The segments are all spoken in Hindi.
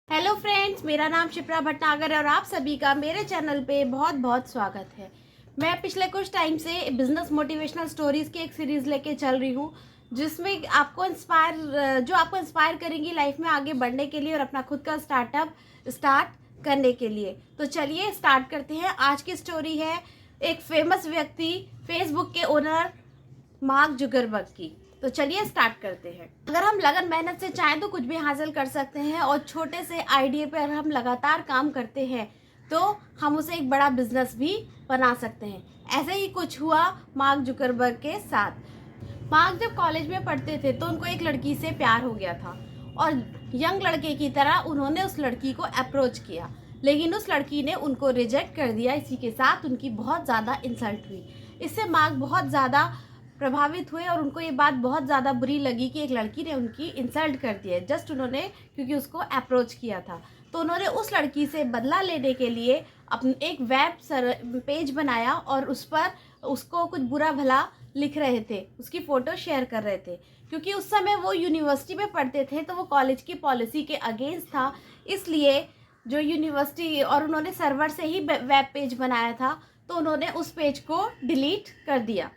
हेलो फ्रेंड्स, मेरा नाम शिप्रा भटनागर है और आप सभी का मेरे चैनल पे बहुत बहुत स्वागत है। मैं पिछले कुछ टाइम से बिजनेस मोटिवेशनल स्टोरीज़ की एक सीरीज़ लेके चल रही हूँ, जिसमें आपको इंस्पायर करेंगी लाइफ में आगे बढ़ने के लिए और अपना खुद का स्टार्टअप स्टार्ट करने के लिए। तो चलिए स्टार्ट करते हैं। आज की स्टोरी है एक फेमस व्यक्ति, फेसबुक के ओनर मार्क जुकरबर्ग की। तो चलिए स्टार्ट करते हैं। अगर हम लगन मेहनत से चाहें तो कुछ भी हासिल कर सकते हैं और छोटे से आइडिया पर अगर हम लगातार काम करते हैं तो हम उसे एक बड़ा बिजनेस भी बना सकते हैं। ऐसे ही कुछ हुआ मार्क जुकरबर्ग के साथ। मार्क जब कॉलेज में पढ़ते थे तो उनको एक लड़की से प्यार हो गया था और यंग लड़के की तरह उन्होंने उस लड़की को अप्रोच किया, लेकिन उस लड़की ने उनको रिजेक्ट कर दिया। इसी के साथ उनकी बहुत ज़्यादा इंसल्ट हुई। इससे मार्क बहुत ज़्यादा प्रभावित हुए और उनको ये बात बहुत ज़्यादा बुरी लगी कि एक लड़की ने उनकी इंसल्ट कर दी है, जस्ट उन्होंने क्योंकि उसको अप्रोच किया था। तो उन्होंने उस लड़की से बदला लेने के लिए अपने एक वेब पेज बनाया और उस पर उसको कुछ बुरा भला लिख रहे थे, उसकी फ़ोटो शेयर कर रहे थे। क्योंकि उस समय वो यूनिवर्सिटी में पढ़ते थे तो वो कॉलेज की पॉलिसी के अगेंस्ट था, इसलिए जो यूनिवर्सिटी और उन्होंने सर्वर से ही वेब पेज बनाया था तो उन्होंने उस पेज को डिलीट कर दिया।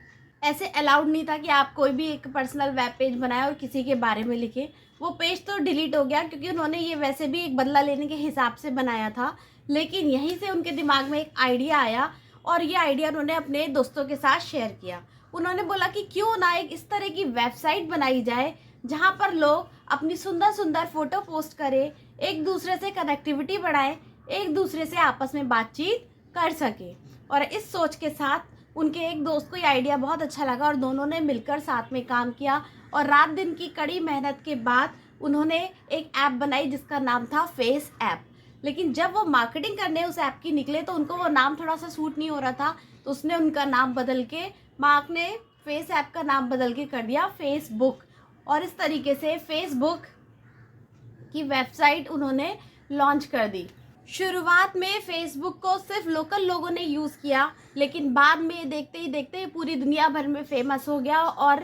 ऐसे अलाउड नहीं था कि आप कोई भी एक पर्सनल वेब पेज बनाए और किसी के बारे में लिखें। वो पेज तो डिलीट हो गया क्योंकि उन्होंने ये वैसे भी एक बदला लेने के हिसाब से बनाया था, लेकिन यहीं से उनके दिमाग में एक आइडिया आया और ये आइडिया उन्होंने अपने दोस्तों के साथ शेयर किया। उन्होंने बोला कि क्यों ना एक इस तरह की वेबसाइट बनाई जाए जहाँ पर लोग अपनी सुंदर सुंदर फ़ोटो पोस्ट करें, एक दूसरे से कनेक्टिविटी बढ़ाएं, एक दूसरे से आपस में बातचीत कर सकें। और इस सोच के साथ उनके एक दोस्त को ये आइडिया बहुत अच्छा लगा और दोनों ने मिलकर साथ में काम किया और रात दिन की कड़ी मेहनत के बाद उन्होंने एक ऐप बनाई जिसका नाम था फेस ऐप। लेकिन जब वो मार्केटिंग करने उस ऐप की निकले तो उनको वो नाम थोड़ा सा सूट नहीं हो रहा था, तो उसने उनका नाम बदल के, मार्क ने फेस ऐप का नाम बदल के कर दिया फेसबुक। और इस तरीके से फेसबुक की वेबसाइट उन्होंने लॉन्च कर दी। शुरुआत में फेसबुक को सिर्फ लोकल लोगों ने यूज़ किया, लेकिन बाद में देखते ही देखते पूरी दुनिया भर में फेमस हो गया और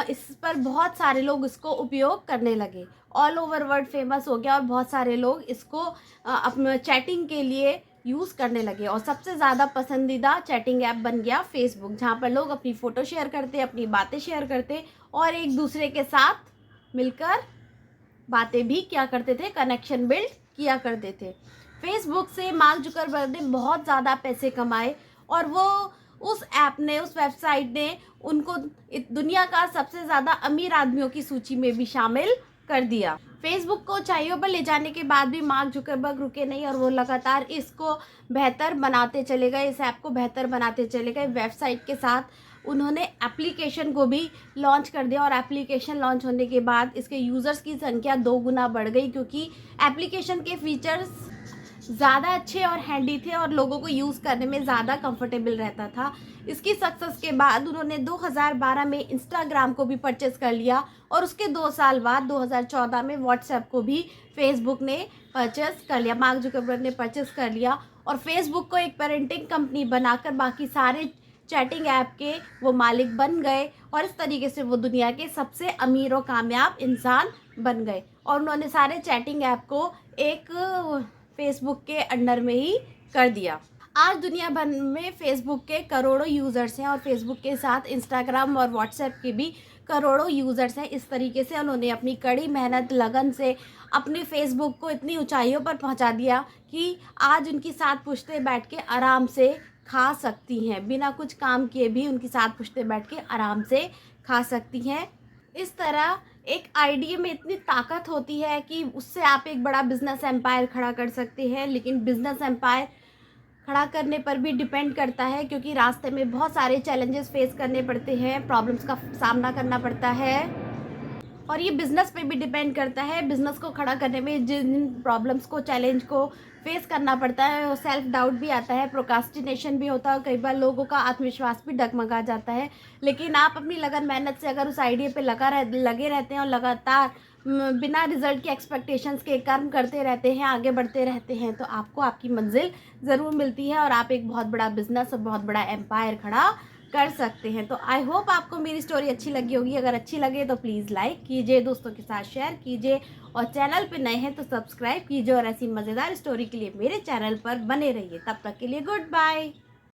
इस पर बहुत सारे लोग इसको उपयोग करने लगे। ऑल ओवर वर्ल्ड फेमस हो गया और बहुत सारे लोग इसको अपने चैटिंग के लिए यूज़ करने लगे और सबसे ज़्यादा पसंदीदा चैटिंग ऐप बन गया फेसबुक, जहाँ पर लोग अपनी फ़ोटो शेयर करते, अपनी बातें शेयर करते और एक दूसरे के साथ मिलकर बातें भी क्या करते थे, कनेक्शन बिल्ड किया करते थे। फेसबुक से मार्क जुकरबर्ग ने बहुत ज़्यादा पैसे कमाए और वो उस ऐप ने, उस वेबसाइट ने उनको दुनिया का सबसे ज़्यादा अमीर आदमियों की सूची में भी शामिल कर दिया। फेसबुक को ऊंचाइयों पर ले जाने के बाद भी मार्क जुकरबर्ग रुके नहीं और वो लगातार इसको बेहतर बनाते चले गए, इस ऐप को बेहतर बनाते चले गए। वेबसाइट के साथ उन्होंने एप्लीकेशन को भी लॉन्च कर दिया और एप्लीकेशन लॉन्च होने के बाद इसके यूज़र्स की संख्या 2 गुना बढ़ गई, क्योंकि एप्लीकेशन के फीचर्स ज़्यादा अच्छे और हैंडी थे और लोगों को यूज़ करने में ज़्यादा कंफर्टेबल रहता था। इसकी सक्सेस के बाद उन्होंने 2012 में इंस्टाग्राम को भी परचेज़ कर लिया और उसके 2 साल बाद 2014 में व्हाट्सएप को भी फेसबुक ने परचेज़ कर लिया, मार्क जुकरबर्ग ने परचेज़ कर लिया और फेसबुक को एक पेरेंटिंग कंपनी बनाकर बाकी सारे चैटिंग ऐप के वो मालिक बन गए और इस तरीके से वो दुनिया के सबसे अमीर और कामयाब इंसान बन गए और उन्होंने सारे चैटिंग ऐप को एक फेसबुक के अंडर में ही कर दिया। आज दुनिया भर में फेसबुक के करोड़ों यूज़र्स हैं और फेसबुक के साथ इंस्टाग्राम और व्हाट्सएप के भी करोड़ों यूज़र्स हैं। इस तरीके से उन्होंने अपनी कड़ी मेहनत लगन से अपने फेसबुक को इतनी ऊंचाइयों पर पहुंचा दिया कि आज उनकी 7 पुश्तें बैठ के आराम से खा सकती हैं, बिना कुछ काम किए भी उनकी 7 पुश्तें बैठ के आराम से खा सकती हैं। इस तरह एक आइडिया में इतनी ताकत होती है कि उससे आप एक बड़ा बिजनेस एम्पायर खड़ा कर सकते हैं, लेकिन बिजनेस एम्पायर खड़ा करने पर भी डिपेंड करता है, क्योंकि रास्ते में बहुत सारे चैलेंजेस फेस करने पड़ते हैं, प्रॉब्लम्स का सामना करना पड़ता है और ये बिज़नेस पे भी डिपेंड करता है। बिज़नेस को खड़ा करने में जिन प्रॉब्लम्स को, चैलेंज को फेस करना पड़ता है, और सेल्फ डाउट भी आता है, प्रोक्रास्टिनेशन भी होता है, कई बार लोगों का आत्मविश्वास भी डगमगा जाता है। लेकिन आप अपनी लगन मेहनत से अगर उस आइडिया पे लगे रहते हैं और लगातार बिना रिजल्ट के एक्सपेक्टेशंस के कर्म करते रहते हैं, आगे बढ़ते रहते हैं, तो आपको आपकी मंजिल ज़रूर मिलती है और आप एक बहुत बड़ा बिजनेस और बहुत बड़ा एम्पायर खड़ा कर सकते हैं। तो आई होप आपको मेरी स्टोरी अच्छी लगी होगी। अगर अच्छी लगे तो प्लीज़ लाइक कीजिए, दोस्तों के साथ शेयर कीजिए और चैनल पे नए हैं तो सब्सक्राइब कीजिए और ऐसी मज़ेदार स्टोरी के लिए मेरे चैनल पर बने रहिए। तब तक के लिए गुड बाय।